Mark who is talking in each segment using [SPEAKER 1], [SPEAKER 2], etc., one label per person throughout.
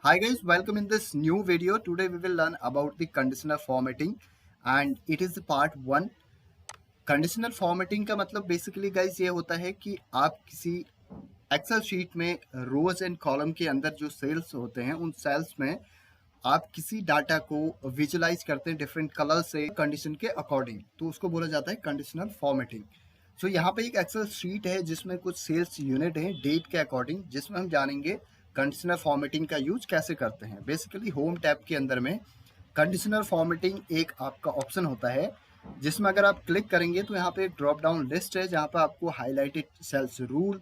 [SPEAKER 1] Hi guys, welcome in this new video. Today we will learn about the conditional formatting and it is the part 1. Conditional formatting का मतलब basically guys ये होता है कि आप किसी एक्सेल शीट में रोज एंड कॉलम के अंदर जो सेल्स होते हैं उन सेल्स में आप किसी डाटा को विजुलाइज करते हैं डिफरेंट कलर से कंडीशन के अकॉर्डिंग, तो उसको बोला जाता है कंडीशनल फॉर्मेटिंग। सो यहाँ पे एक एक्सेल शीट है जिसमें कुछ सेल्स यूनिट हैं डेट के अकॉर्डिंग, जिसमें हम जानेंगे कंडीशनल फॉर्मेटिंग का यूज कैसे करते हैं। बेसिकली होम टैब के अंदर में कंडीशनल फॉर्मेटिंग एक आपका ऑप्शन होता है जिसमें अगर आप क्लिक करेंगे तो यहाँ पे एक ड्रॉप डाउन लिस्ट है जहाँ पे आपको highlighted cells rule,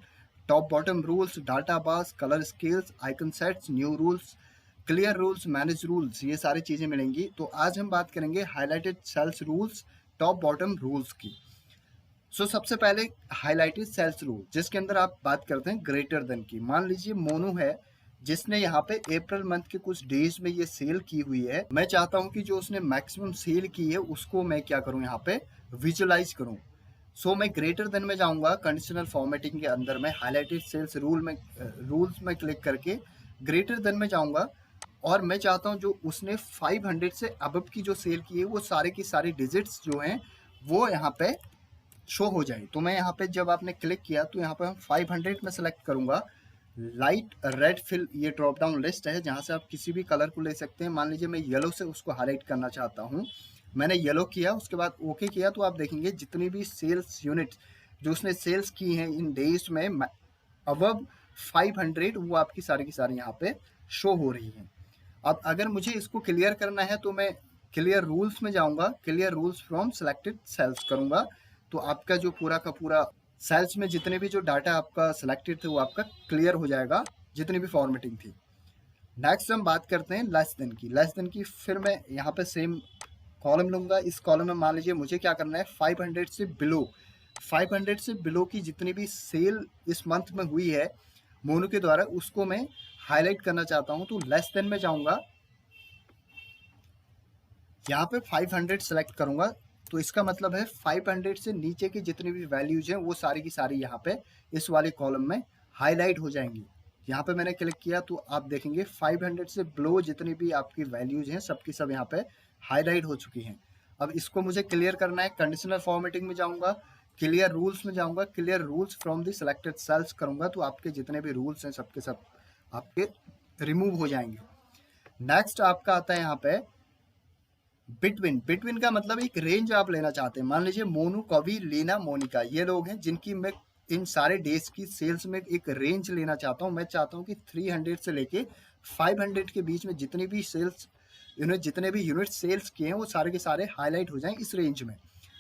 [SPEAKER 1] top bottom rules, data bars, colour scales, icon sets, new rules, clear rules, manage rules, ये सारी चीज़ें मिलेंगी। तो आज हम बात करेंगे highlighted cells rules, top bottom rules की। सबसे पहले हाईलाइटेड सेल्स रूल, जिसके अंदर आप बात करते हैं ग्रेटर देन की। मान लीजिए मोनू है जिसने यहाँ पे अप्रैल मंथ के कुछ डेज में ये सेल की हुई है। मैं चाहता हूँ कि जो उसने मैक्सिमम सेल की है उसको मैं क्या करूँ, यहाँ पे विजुलाइज करूँ। मैं ग्रेटर देन में जाऊँगा कंडीशनल फॉर्मेटिंग के अंदर में हाईलाइटेड सेल्स रूल्स में क्लिक करके ग्रेटर देन में जाऊँगा और मैं चाहता हूँ जो उसने 500 से अबव की जो सेल की है वो सारे की सारी डिजिट्स जो हैं वो यहाँ पे शो हो जाए। तो मैं यहाँ पे जब आपने क्लिक किया तो यहाँ पे हम 500 में सेलेक्ट करूँगा। लाइट रेड फिल ये ड्रॉप डाउन लिस्ट है जहाँ से आप किसी भी कलर को ले सकते हैं। मान लीजिए मैं येलो से उसको हाईलाइट करना चाहता हूँ, मैंने येलो किया, उसके बाद ओके किया, तो आप देखेंगे जितनी भी सेल्स यूनिट जो उसने सेल्स की हैं इन डेज में अबव 500 वो आपकी सारी की सारी यहाँ पे शो हो रही हैं। अब अगर मुझे इसको क्लियर करना है तो मैं क्लियर रूल्स में जाऊँगा, clear rules from selected cells करूँगा, तो आपका जो पूरा का पूरा सेल्स में जितने भी जो डाटा आपका सिलेक्टेड थे वो आपका क्लियर हो जाएगा, जितनी भी फॉर्मेटिंग थी। नेक्स्ट हम बात करते हैं लेस देन की। लेस देन की फिर मैं यहाँ पे सेम कॉलम लूँगा। इस कॉलम में मान लीजिए मुझे क्या करना है, 500 से बिलो, 500 से बिलो की जितनी भी सेल इस मंथ में हुई है मोनू के द्वारा उसको मैं हाईलाइट करना चाहता हूँ। तो लेस देन में जाऊँगा, यहाँ पे 500 सेलेक्ट करूँगा, तो इसका मतलब है 500 से नीचे की जितनी भी वैल्यूज हैं वो सारी की सारी यहाँ पे इस वाले कॉलम में हाईलाइट हो जाएंगी। यहाँ पे मैंने क्लिक किया तो आप देखेंगे 500 से बिलो जितनी भी आपकी वैल्यूज हैं सबकी सब यहाँ पे हाईलाइट हो चुकी हैं। अब इसको मुझे क्लियर करना है, कंडीशनल फॉर्मेटिंग में जाऊँगा, क्लियर रूल्स में जाऊँगा, clear rules from the selected cells करूँगा, तो आपके जितने भी रूल्स हैं सबके सब आपके रिमूव हो जाएंगे। नेक्स्ट आपका आता है यहाँ पे बिटवीन। बिटवीन का मतलब एक रेंज आप लेना चाहते हैं। मान लीजिए मोनू, कवि, लीना, मोनिका ये लोग हैं जिनकी मैं इन सारे डेज की सेल्स में एक रेंज लेना चाहता हूँ। मैं चाहता हूँ कि 300 से लेके 500 के बीच में जितनी भी सेल्स यूनिट, जितने भी यूनिट सेल्स किए हैं वो सारे के सारे हाईलाइट हो जाएं इस रेंज में।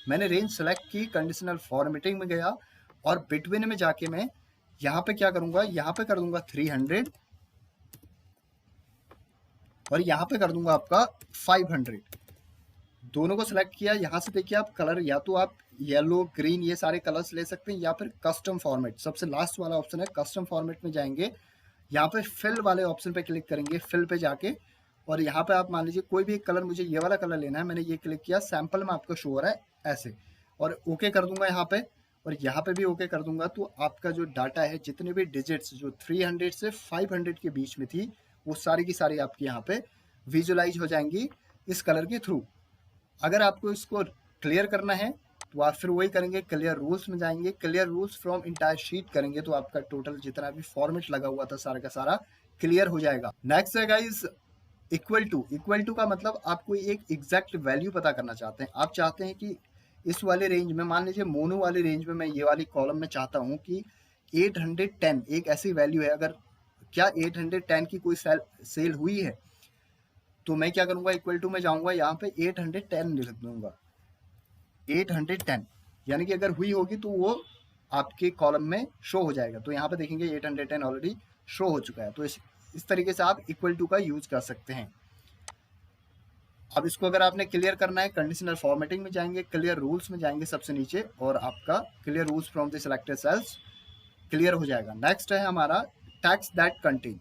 [SPEAKER 1] मैंने रेंज सेलेक्ट की, कंडीशनल फॉर्मेटिंग में गया और बिटवीन में जाके मैं यहाँ पे क्या करूँगा, यहाँ पे कर दूंगा 300 और यहाँ पे कर दूंगा आपका 500। दोनों को सिलेक्ट किया। यहाँ से देखिए आप कलर, या तो आप येलो, ग्रीन ये सारे कलर्स ले सकते हैं या फिर कस्टम फॉर्मेट, सबसे लास्ट वाला ऑप्शन है कस्टम फॉर्मेट में जाएंगे। यहाँ पे फिल वाले ऑप्शन पे क्लिक करेंगे, फिल पे जाके और यहाँ पे आप मान लीजिए कोई भी एक कलर, मुझे ये वाला कलर लेना है, मैंने ये क्लिक किया, सैंपल में आपको शो हो रहा है ऐसे, और ओके कर दूंगा यहाँ पे और यहाँ पे भी ओके कर दूंगा। तो आपका जो डाटा है जितने भी डिजिट्स जो 300 से 500 के बीच में थी वो सारी की सारी आपकी यहाँ पे विजुलाइज हो जाएंगी इस कलर के थ्रू। अगर आपको इसको क्लियर करना है तो आप फिर वही करेंगे, क्लियर रूल्स में जाएंगे, clear rules from entire sheet करेंगे, तो आपका टोटल जितना भी फॉर्मेट लगा हुआ था सारा का सारा क्लियर हो जाएगा। नेक्स्ट है guys equal to. Equal to का मतलब आप कोई एक एग्जैक्ट वैल्यू पता करना चाहते हैं। आप चाहते हैं कि इस वाले रेंज में, मान लीजिए मोनू वाले रेंज में मैं ये वाली कॉलम में चाहता हूँ कि 810 एक ऐसी वैल्यू है, अगर क्या 810 की कोई सेल हुई है तो मैं क्या करूंगा, इक्वल टू में जाऊंगा, यहाँ पे 810 लिख दूंगा, 810, यानी कि अगर हुई होगी तो वो आपके कॉलम में शो हो जाएगा। तो यहाँ पे देखेंगे 810 ऑलरेडी शो हो चुका है। तो इस तरीके से आप इक्वल टू का यूज कर सकते हैं। अब इसको अगर आपने क्लियर करना है, कंडीशनल फॉर्मेटिंग में जाएंगे, क्लियर रूल्स में जाएंगे सबसे नीचे और आपका clear rules from the selected cells clear हो जाएगा। नेक्स्ट है हमारा text that contain.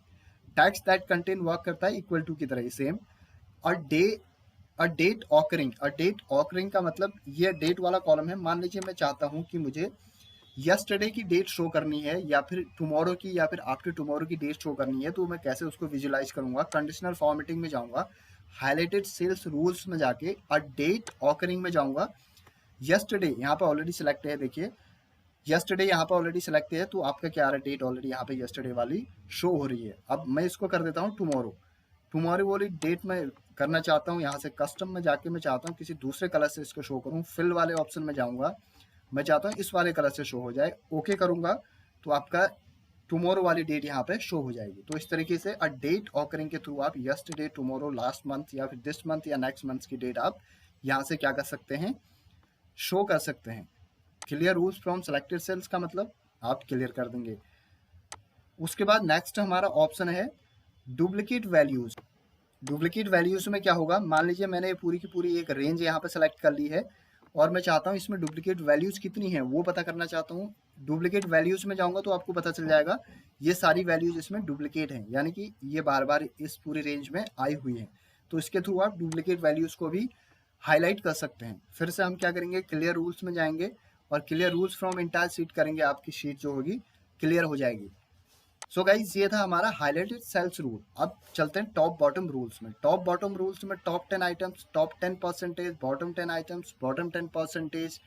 [SPEAKER 1] Text that contain work करता है इक्वल टू की तरह ही सेम। और डेट ऑकरिंग। डेट ऑकरिंग का मतलब ये डेट वाला कॉलम है। मान लीजिए मैं चाहता हूँ कि मुझे यस्टरडे की डेट शो करनी है या फिर टुमारो की या फिर आफ्टर टुमारो की डेट शो करनी है, तो मैं कैसे उसको विजुलाइज करूंगा? कंडीशनल फॉर्मेटिंग में जाऊंगा, हाईलाइटेड सेल्स रूल्स में जाके डेट ऑकरिंग में जाऊंगा। यस्टरडे यहाँ पे ऑलरेडी सिलेक्ट है, देखिए यस्टरडे यहाँ पे ऑलरेडी सिलेक्ट है, तो आपका क्या आ रहा है, डेट ऑलरेडी यहाँ पे यस्टरडे वाली शो हो रही है। अब मैं इसको कर देता हूँ टुमारो, टुमारो वाली डेट में करना चाहता हूँ। यहाँ से कस्टम में जाके मैं चाहता हूँ किसी दूसरे कलर से इसको शो करूँ, फिल वाले ऑप्शन में जाऊँगा, मैं चाहता हूँ इस वाले कलर से शो हो जाए, ओके करूँगा तो आपका टुमारो वाली डेट यहाँ पे शो हो जाएगी। तो इस तरीके से डेट ऑकरिंग के थ्रू आप यस्टरडे, टुमारो, लास्ट मंथ या फिर दिस मंथ या नेक्स्ट मंथ की डेट आप यहाँ से क्या कर सकते हैं, शो कर सकते हैं। Clear rules from selected cells का मतलब आप क्लियर कर देंगे। उसके बाद नेक्स्ट हमारा ऑप्शन है डुप्लीकेट वैल्यूज। डुप्लीकेट वैल्यूज में क्या होगा, मान लीजिए मैंने पूरी की पूरी एक रेंज यहाँ पे सेलेक्ट कर ली है और मैं चाहता हूँ इसमें डुप्लीकेट वैल्यूज कितनी है वो पता करना चाहता हूँ। डुप्लीकेट वैल्यूज में जाऊंगा तो आपको पता चल जाएगा ये सारी वैल्यूज इसमें डुप्लीकेट हैं, यानी कि ये बार बार इस पूरी रेंज में आई हुई है। तो इसके थ्रू आप डुप्लीकेट वैल्यूज को भी हाईलाइट कर सकते हैं। फिर से हम क्या करेंगे, क्लियर रूल्स में जाएंगे और clear rules from entire sheet करेंगे, आपकी शीट जो होगी क्लियर हो जाएगी। सो गाइज ये था हमारा हाईलाइटेड सेल्स रूल। अब चलते हैं टॉप बॉटम रूल्स में। टॉप बॉटम रूल्स में top 10 items, top 10%, bottom 10 items, bottom 10%,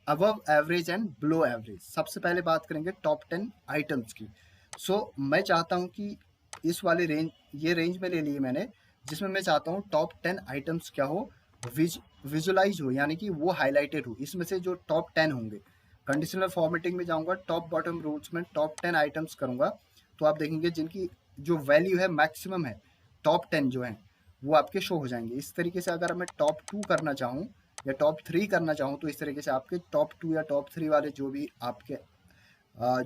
[SPEAKER 1] above average and below average. सबसे पहले बात करेंगे टॉप 10 आइटम्स की। सो मैं चाहता हूं कि इस वाली रेंज, ये रेंज में ले ली मैंने, जिसमें मैं चाहता हूं टॉप 10 आइटम्स क्या हो, विजुलाइज हो, यानी कि वो हाईलाइटेड हो। इसमें से जो टॉप 10 होंगे, कंडीशनल फॉर्मेटिंग में जाऊंगा, टॉप बॉटम रूल्स में टॉप 10 आइटम्स करूंगा, तो आप देखेंगे जिनकी जो वैल्यू है मैक्सिमम है, टॉप 10 जो है वो आपके शो हो जाएंगे। इस तरीके से अगर मैं टॉप 2 करना चाहूँ या टॉप 3 करना चाहूँ, तो इस तरीके से आपके टॉप 2 या टॉप 3 वाले जो भी आपके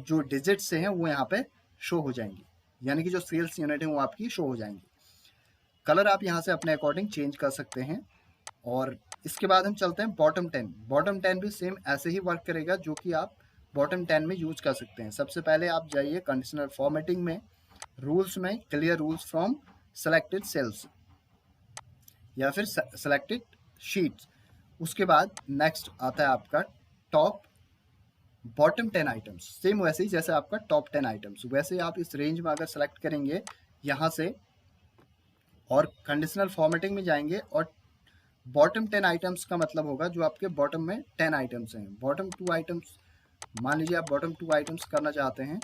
[SPEAKER 1] जो डिजिट से हैं वो यहाँ पे शो हो जाएंगी, यानी कि जो सेल्स यूनिट है वो आपकी शो हो जाएंगी। कलर आप यहाँ से अपने अकॉर्डिंग चेंज कर सकते हैं। और इसके बाद हम चलते हैं बॉटम 10। बॉटम 10 भी सेम ऐसे ही वर्क करेगा जो कि आप बॉटम 10 में यूज कर सकते हैं। सबसे पहले आप जाइए कंडीशनल फॉर्मेटिंग में, रूल्स में clear rules from selected cells या फिर सेलेक्टेड शीट्स। उसके बाद नेक्स्ट आता है आपका टॉप बॉटम 10 आइटम्स। सेम वैसे ही जैसे आपका टॉप 10 आइटम्स, वैसे ही आप इस रेंज में अगर सेलेक्ट करेंगे यहाँ से और कंडीशनल फॉर्मेटिंग में जाएंगे, और बॉटम 10 आइटम्स का मतलब होगा जो आपके बॉटम में 10 आइटम्स हैं। बॉटम 2 आइटम्स, मान लीजिए आप बॉटम 2 आइटम्स करना चाहते हैं,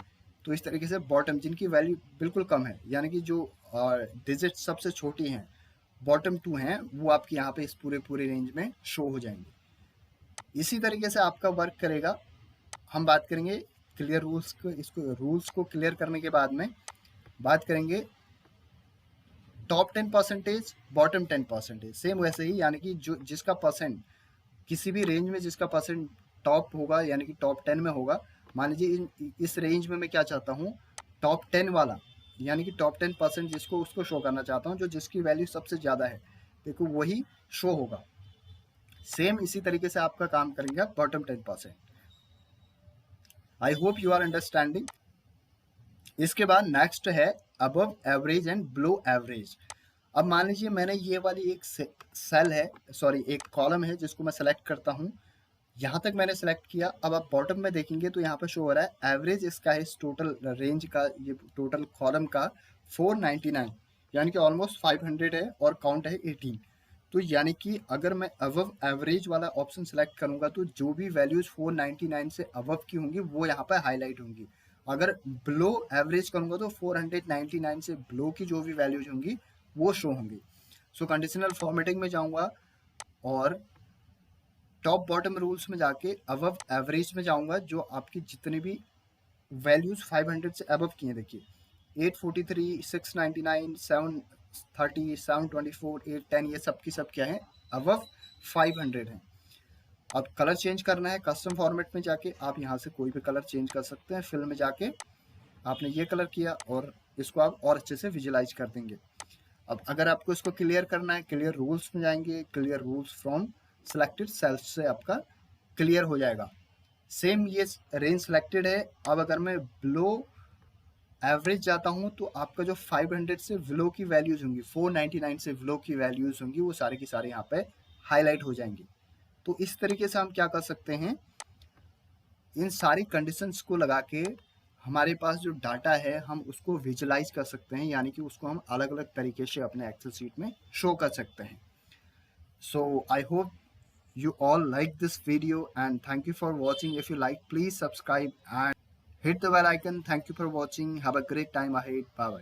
[SPEAKER 1] तो इस तरीके से बॉटम जिनकी वैल्यू बिल्कुल कम है, यानी कि जो डिजिट सबसे छोटी हैं, बॉटम 2 हैं, वो आपके यहाँ पे इस पूरे रेंज में शो हो जाएंगे। इसी तरीके से आपका वर्क करेगा। हम बात करेंगे क्लियर रूल्स को, इसको रूल्स को क्लियर करने के बाद में बात करेंगे टॉप 10%, बॉटम 10%। सेम वैसे ही, यानी कि जो जिसका परसेंट किसी भी रेंज में जिसका परसेंट टॉप होगा, यानी कि टॉप 10 में होगा। मान लीजिए इस रेंज में मैं क्या चाहता हूँ, टॉप 10 वाला, यानी कि टॉप 10% जिसको, उसको शो करना चाहता हूँ जो जिसकी वैल्यू सबसे ज़्यादा है, देखो वही शो होगा। सेम इसी तरीके से आपका काम करेंगे bottom 10%। I hope you are understanding. इसके बाद नेक्स्ट है above average and below average. अब मान लीजिए मैंने ये वाली एक सेल है, सॉरी एक कॉलम है, जिसको मैं सेलेक्ट करता हूँ। यहाँ तक मैंने सेलेक्ट किया। अब आप बॉटम में देखेंगे तो यहाँ पर शो हो रहा है एवरेज इसका है, इस टोटल रेंज का, ये टोटल कॉलम का 499, यानी कि ऑलमोस्ट 500 है, और काउंट है 18। तो यानी कि अगर मैं अबव एवरेज वाला ऑप्शन सेलेक्ट करूंगा तो जो भी वैल्यूज 499 से अबव की होंगी वो यहाँ पर हाईलाइट होंगी। अगर बिलो एवरेज करूंगा तो 499 से बिलो की जो भी वैल्यूज होंगी वो शो होंगी। सो कंडीशनल फॉर्मेटिंग में जाऊंगा और टॉप बॉटम रूल्स में जाके अबव एवरेज में जाऊंगा, जो आपकी जितनी भी वैल्यूज 500 से अबव की हैं, देखिए 843, 699, 730, 724, 810, ये सब की सब क्या है, अबव 500 हैं। अब कलर चेंज करना है कस्टम फॉर्मेट में जाके, आप यहाँ से कोई भी कलर चेंज कर सकते हैं। फिल में जाके आपने ये कलर किया और इसको आप और अच्छे से विजुलाइज कर देंगे। अब अगर आपको इसको क्लियर करना है, क्लियर रूल्स में जाएंगे, clear rules from selected cells से आपका क्लियर हो जाएगा। सेम ये रेंज सेलेक्टेड है। अब अगर मैं बिलो एवरेज जाता हूँ तो आपका जो 500 से बिलो की वैल्यूज होंगी, 499 से बिलो की वैल्यूज होंगी, वो सारे की सारे यहाँ पे हाईलाइट हो जाएंगी। तो इस तरीके से हम क्या कर सकते हैं, इन सारी कंडीशंस को लगा के हमारे पास जो डाटा है हम उसको विजुलाइज कर सकते हैं, यानी कि उसको हम अलग अलग तरीके से अपने एक्सेल शीट में शो कर सकते हैं. So I hope you all like this video and thank you for watching. If you like, please subscribe and hit the bell icon. Thank you for watching. Have a great time ahead. Bye bye.